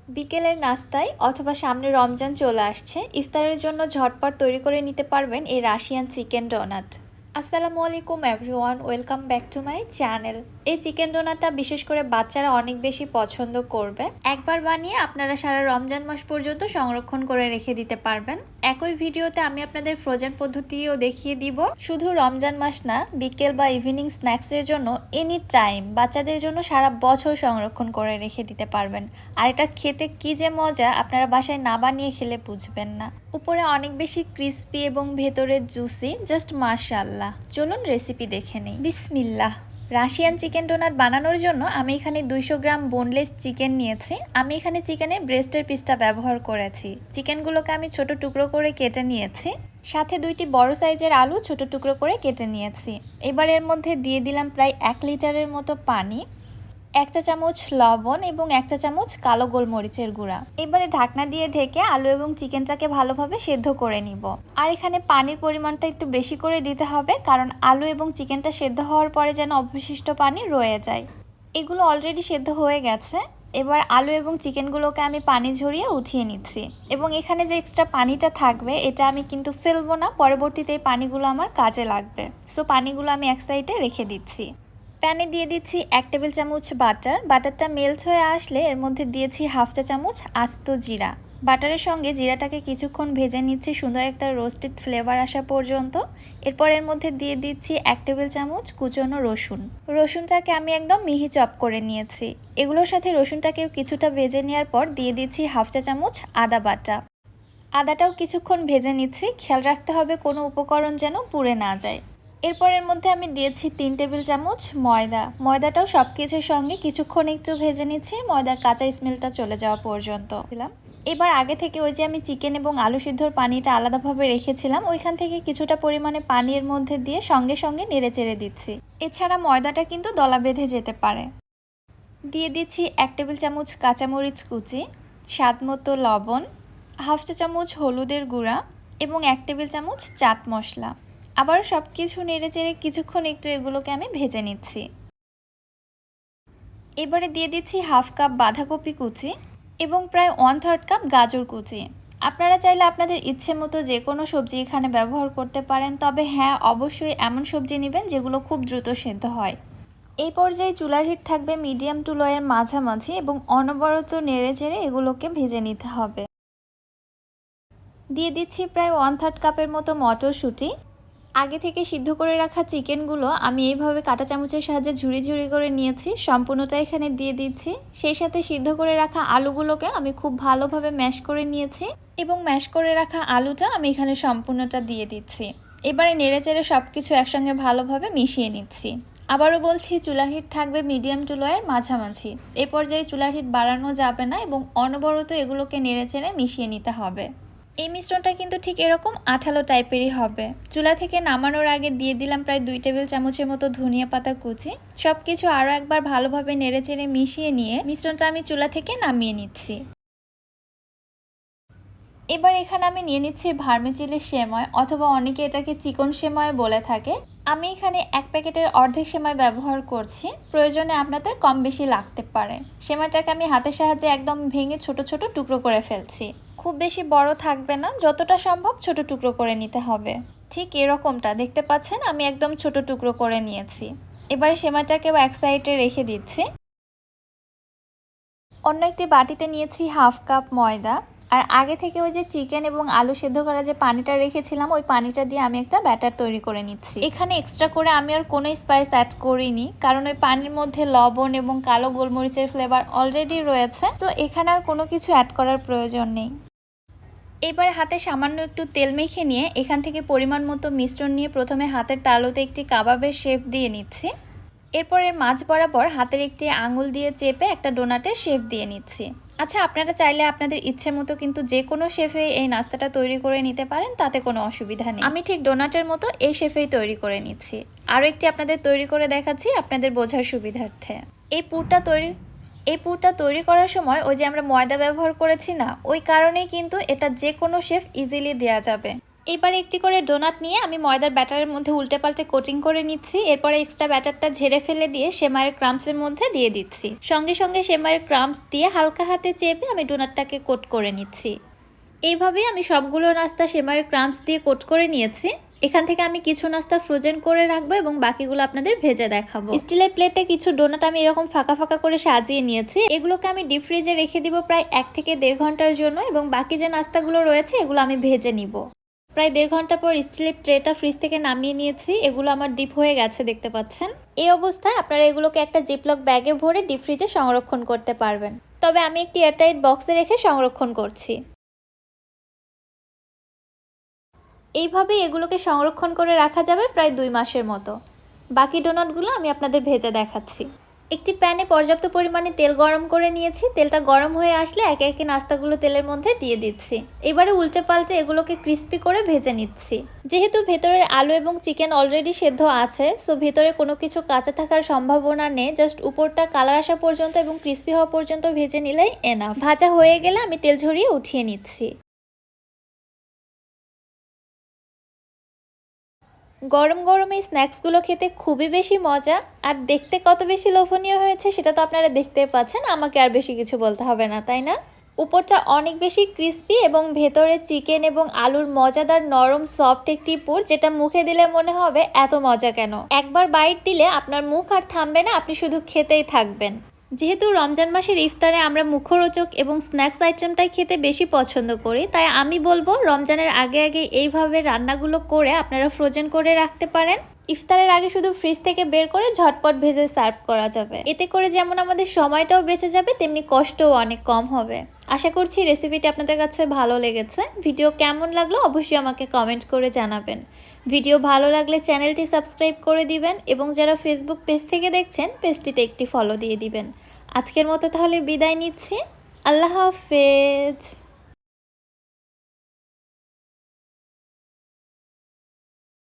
বিকেলের নাস্তায় অথবা সামনে রমজান চলে আসছে, ইফতারের জন্য ঝটপট তৈরি করে নিতে পারবেন এই রাশিয়ান চিকেন ডোনাট। আসসালামু আলাইকুম everyone, welcome back to my channel. এই চিকেন ডোনাটটা বিশেষ করে বাচ্চারা অনেক বেশি পছন্দ করবে। একবার বানিয়ে আপনারা সারা রমজান মাস পর্যন্ত সংরক্ষণ করে রেখে দিতে পারবেন। একই ভিডিওতে আমি আপনাদের ফ্রোজেন পদ্ধতিও দেখিয়ে দিব। শুধু রমজান মাস না, বিকেল বা ইভিনিং স্ন্যাক্সের জন্য এনি টাইম বাচ্চাদের জন্য সারা বছর সংরক্ষণ করে রেখে দিতে পারবেন। আর এটা খেতে কি যে মজা, আপনারা বাসায় না বানিয়ে খেলে বুঝবেন না। উপরে অনেক বেশি ক্রিস্পি এবং ভেতরে জুসি, জাস্ট মাশাআল্লাহ। চলুন রেসিপি দেখে নেই। বিসমিল্লাহ। রাশিয়ান চিকেন ডোনাট বানানোর জন্য আমি এখানে 200 গ্রাম বোনলেস চিকেন নিয়েছি। আমি এখানে চিকেনের ব্রেস্টের পিসটা ব্যবহার করেছি। চিকেনগুলোকে আমি ছোট টুকরো করে কেটে নিয়েছি। সাথে 2টি বড় সাইজের আলু ছোট টুকরো করে কেটে নিয়েছি। এবার এর মধ্যে দিয়ে দিলাম প্রায় 1 লিটারের মতো পানি, 1 চা চামচ লবণ এবং 1 চা চামচ কালো গোলমরিচের গুঁড়া। এবারে ঢাকনা দিয়ে ঢেকে আলু এবং চিকেনটাকে ভালোভাবে সেদ্ধ করে নিব। আর এখানে পানির পরিমাণটা একটু বেশি করে দিতে হবে, কারণ আলু এবং চিকেনটা সেদ্ধ হওয়ার পরে যেন অবশিষ্ট পানি রয়ে যায়। এগুলো অলরেডি সেদ্ধ হয়ে গেছে। এবার আলু এবং চিকেনগুলোকে আমি পানি ঝরিয়ে উঠিয়ে নিচ্ছি, এবং এখানে যে এক্সট্রা পানিটা থাকবে এটা আমি কিন্তু ফেলবো না, পরবর্তীতে এই পানিগুলো আমার কাজে লাগবে। সো পানিগুলো আমি এক সাইডে রেখে দিচ্ছি। প্যানে দিয়ে দিচ্ছি 1 টেবিল চামচ বাটার। বাটারটা মেল্ট হয়ে আসলে এর মধ্যে দিয়েছি 1/2 চা চামচ আস্ত জিরা। বাটারের সঙ্গে জিরাটাকে কিছুক্ষণ ভেজে নিচ্ছি সুন্দর একটা রোস্টেড ফ্লেভার আসা পর্যন্ত। এরপর এর মধ্যে দিয়ে দিচ্ছি 1 টেবিল চামচ কুচনো রসুন। রসুনটাকে আমি একদম মিহি চপ করে নিয়েছি। এগুলোর সাথে রসুনটাকেও কিছুটা ভেজে নেওয়ার পর দিয়ে দিচ্ছি 1/2 চা চামচ আদা বাটা। আদাটাও কিছুক্ষণ ভেজে নিচ্ছি। খেয়াল রাখতে হবে কোনো উপকরণ যেন পুড়ে না যায়। এরপর এর মধ্যে আমি দিয়েছি 3 টেবিল চামচ ময়দা। ময়দাটাও সব কিছুর সঙ্গে কিছুক্ষণ একটু ভেজে নিচ্ছি, ময়দার কাঁচা স্মেলটা চলে যাওয়া পর্যন্ত। এবার আগে থেকে ওই যে আমি চিকেন এবং আলু সিদ্ধর পানিটা আলাদাভাবে রেখেছিলাম, ওইখান থেকে কিছুটা পরিমাণে পানি এর মধ্যে দিয়ে সঙ্গে সঙ্গে নেড়ে চেড়ে দিচ্ছি। এছাড়া ময়দাটা কিন্তু দলা বেঁধে যেতে পারে। দিয়ে দিচ্ছি 1 টেবিল চামচ কাঁচামরিচ কুচি, স্বাদ মতো লবণ, 1/2 চা চামচ হলুদের গুঁড়া এবং 1 টেবিল চামচ চাট মশলা। আবারও সব কিছু নেড়ে চেড়ে কিছুক্ষণ একটু এগুলোকে আমি ভেজে নিচ্ছি। এবারে দিয়ে দিচ্ছি 1/2 কাপ বাঁধাকপি কুচি এবং প্রায় 1/3 কাপ গাজর কুচি। আপনারা চাইলে আপনাদের ইচ্ছে মতো যে কোনো সবজি এখানে ব্যবহার করতে পারেন, তবে হ্যাঁ, অবশ্যই এমন সবজি নেবেন যেগুলো খুব দ্রুত সেদ্ধ হয়। এই পর্যায়ে চুলার হিট থাকবে মিডিয়াম টু লোয়ের মাঝামাঝি এবং অনবরত নেড়ে চেড়ে এগুলোকে ভেজে নিতে হবে। দিয়ে দিচ্ছি প্রায় 1/3 কাপের মতো মটরশুঁটি। আগে থেকে সিদ্ধ করে রাখা চিকেনগুলো আমি এইভাবে কাঁটা চামচের সাহায্যে ঝুড়ি ঝুড়ি করে নিয়েছি, সম্পূর্ণটা এখানে দিয়ে দিচ্ছি। সেই সাথে সিদ্ধ করে রাখা আলুগুলোকে আমি খুব ভালোভাবে ম্যাশ করে নিয়েছি, এবং ম্যাশ করে রাখা আলুটা আমি এখানে সম্পূর্ণটা দিয়ে দিচ্ছি। এবারে নেড়ে চেড়ে সব কিছু একসঙ্গে ভালোভাবে মিশিয়ে নিচ্ছি। আবারও বলছি, চুলার হিট থাকবে মিডিয়াম টু লোয়ের মাঝামাঝি। এ পর্যায়ে চুলার হিট বাড়ানো যাবে না এবং অনবরত এগুলোকে নেড়ে চেড়ে মিশিয়ে নিতে হবে। এই মিশ্রণটা কিন্তু ঠিক এরকম আঠালো টাইপেরই হবে। চুলা থেকে নামানোর আগে দিয়ে দিলাম প্রায় 2 টেবিল চামচের মতো ধনিয়া পাতা কুচি। সব কিছু আরও একবার ভালোভাবে নেড়েচেড়ে মিশিয়ে নিয়ে মিশ্রণটা আমি চুলা থেকে নামিয়ে নিচ্ছি। এবার এখানে আমি নিয়ে নিচ্ছি ভার্মিচেলি সেমাই, অথবা অনেকে এটাকে চিকন সেমাই বলে থাকে। আমি এখানে 1 প্যাকেটের অর্ধেক সেমাই ব্যবহার করছি। প্রয়োজনে আপনাদের কম বেশি লাগতে পারে। সেমাইটাকে আমি হাতের সাহায্যে একদম ভেঙে ছোট ছোট টুকরো করে ফেলছি। খুব বেশি বড় থাকবে না, যতটা সম্ভব ছোট টুকরো করে নিতে হবে। ঠিক এরকমটা দেখতে পাচ্ছেন, আমি একদম ছোট টুকরো করে নিয়েছি। এবারে সেমাইটাকেও এক সাইডে রেখে দিচ্ছি। অন্য একটি বাটিতে নিয়েছি 1/2 কাপ ময়দা। আর আগে থেকে ওই যে চিকেন এবং আলু সেদ্ধ করা যে পানিটা রেখেছিলাম, ওই পানিটা দিয়ে আমি একটা ব্যাটার তৈরি করে নিচ্ছি। এখানে এক্সট্রা করে আমি আর কোনো স্পাইস অ্যাড করিনি, কারণ ওই পানির মধ্যে লবণ এবং কালো গোলমরিচের ফ্লেভার অলরেডি রয়েছে। তো এখানে আর কোনো কিছু অ্যাড করার প্রয়োজন নেই। এবার হাতে সামান্য একটু তেল মেখে নিয়ে এখান থেকে পরিমাণ মতো মিশ্রণ নিয়ে প্রথমে হাতের তালুতে একটি কাবাবের শেপ দিয়ে নিচ্ছি। এরপর এর মাঝ বরাবর হাতের একটি আঙুল দিয়ে চেপে একটা ডোনাটের শেপ দিয়ে নিচ্ছি। আচ্ছা, আপনারা চাইলে আপনাদের ইচ্ছে মতো কিন্তু যে কোনো শেপে এই নাস্তাটা তৈরি করে নিতে পারেন, তাতে কোনো অসুবিধা নেই। আমি ঠিক ডোনাটের মতো এই শেপেই তৈরি করে নিচ্ছি। আরও একটি আপনাদের তৈরি করে দেখাচ্ছি আপনাদের বোঝার সুবিধার্থে। এই পুরটা তৈরি করার সময় ওই যে আমরা ময়দা ব্যবহার করেছি না, ওই কারণেই কিন্তু এটা যে কোনো শেপ ইজিলি দেওয়া যাবে। এবার একটি করে ডোনাট নিয়ে আমি ময়দার ব্যাটারের মধ্যে উল্টে পাল্টে কোটিং করে নিচ্ছি। এরপরে এক্সট্রা ব্যাটারটা ঝেড়ে ফেলে দিয়ে সেমাইয়ের ক্রাম্পসের মধ্যে দিয়ে দিচ্ছি। সঙ্গে সঙ্গে সেমাইয়ের ক্রাম্পস দিয়ে হালকা হাতে চেপে আমি ডোনাটটাকে কোট করে নিচ্ছি। এইভাবেই আমি সবগুলো নাস্তা সেমাইয়ের ক্রাম্পস দিয়ে কোট করে নিয়েছি। এখান থেকে আমি কিছু নাস্তা ফ্রোজেন করে রাখবো এবং বাকিগুলো আপনাদের ভেজে দেখাবো। স্টিলের প্লেটে কিছু ডোনাট আমি এরকম ফাঁকা ফাঁকা করে সাজিয়ে নিয়েছি। এগুলোকে আমি ডিপ ফ্রিজে রেখে দিব প্রায় 1 থেকে 1.5 ঘন্টার জন্য এবং বাকি যে নাস্তাগুলো রয়েছে এগুলো আমি ভেজে নিব। প্রায় 1.5 ঘন্টা পর স্টিলের ট্রেটা ফ্রিজ থেকে নামিয়ে নিয়েছি। এগুলো আমার ডিপ হয়ে গেছে দেখতে পাচ্ছেন। এই অবস্থায় আপনারা এগুলোকে একটা জিপলক ব্যাগে ভরে ডিপ ফ্রিজে সংরক্ষণ করতে পারবেন। তবে আমি একটি এয়ারটাইট বক্সে রেখে সংরক্ষণ করছি। এইভাবেই এগুলোকে সংরক্ষণ করে রাখা যাবে প্রায় 2 মাসের মতো। বাকি ডোনাটগুলো আমি আপনাদের ভেজে দেখাচ্ছি। একটি প্যানে পর্যাপ্ত পরিমাণে তেল গরম করে নিয়েছি। তেলটা গরম হয়ে আসলে একে একে নাস্তাগুলো তেলের মধ্যে দিয়ে দিচ্ছি। এবারে উল্টে পাল্টে এগুলোকে ক্রিস্পি করে ভেজে নিচ্ছি। যেহেতু ভেতরের আলু এবং চিকেন অলরেডি সেদ্ধ আছে, সো ভেতরে কোনো কিছু কাঁচা থাকার সম্ভাবনা নেই। জাস্ট উপরটা কালার আসা পর্যন্ত এবং ক্রিস্পি হওয়া পর্যন্ত ভেজে নিলেই এনাফ। ভাজা হয়ে গেলে আমি তেল ঝরিয়ে উঠিয়ে নিচ্ছি। গরম গরম এই স্ন্যাক্সগুলো খেতে খুবই বেশি মজা, আর দেখতে কত বেশি লোভনীয় হয়েছে সেটা তো আপনারা দেখতেই পাচ্ছেন। আমাকে আর বেশি কিছু বলতে হবে না, তাই না? উপরটা অনেক বেশি ক্রিস্পি এবং ভেতরে চিকেন এবং আলুর মজাদার নরম সফট একটি পুর, যেটা মুখে দিলে মনে হবে এত মজা কেন। একবার বাইট দিলে আপনার মুখ আর থামবে না, আপনি শুধু খেতেই থাকবেন। যেহেতু রমজান মাসের ইফতারে আমরা মুখরোচক এবং স্ন্যাক্স আইটেমটাই খেতে বেশি পছন্দ করি, তাই আমি বলবো রমজানের আগে আগে এইভাবে রান্নাগুলো করে আপনারা ফ্রোজেন করে রাখতে পারেন। ইফতারের আগে শুধু ফ্রিজ থেকে বের করে ঝটপট ভেজে সার্ভ করা যাবে। এতে করে যেমন আমাদের সময়টাও বেঁচে যাবে, তেমনি কষ্টও অনেক কম হবে। আশা করছি রেসিপিটি আপনাদের কাছে ভালো লেগেছে। ভিডিও কেমন লাগলো অবশ্যই আমাকে কমেন্ট করে জানাবেন। ভিডিও ভালো লাগলে চ্যানেলটি সাবস্ক্রাইব করে দিবেন এবং যারা ফেসবুক পেজ থেকে দেখছেন পেজটিতে একটি ফলো দিয়ে দিবেন। আজকের মতো তাহলে বিদায় নিচ্ছি। আল্লাহ হাফেজ।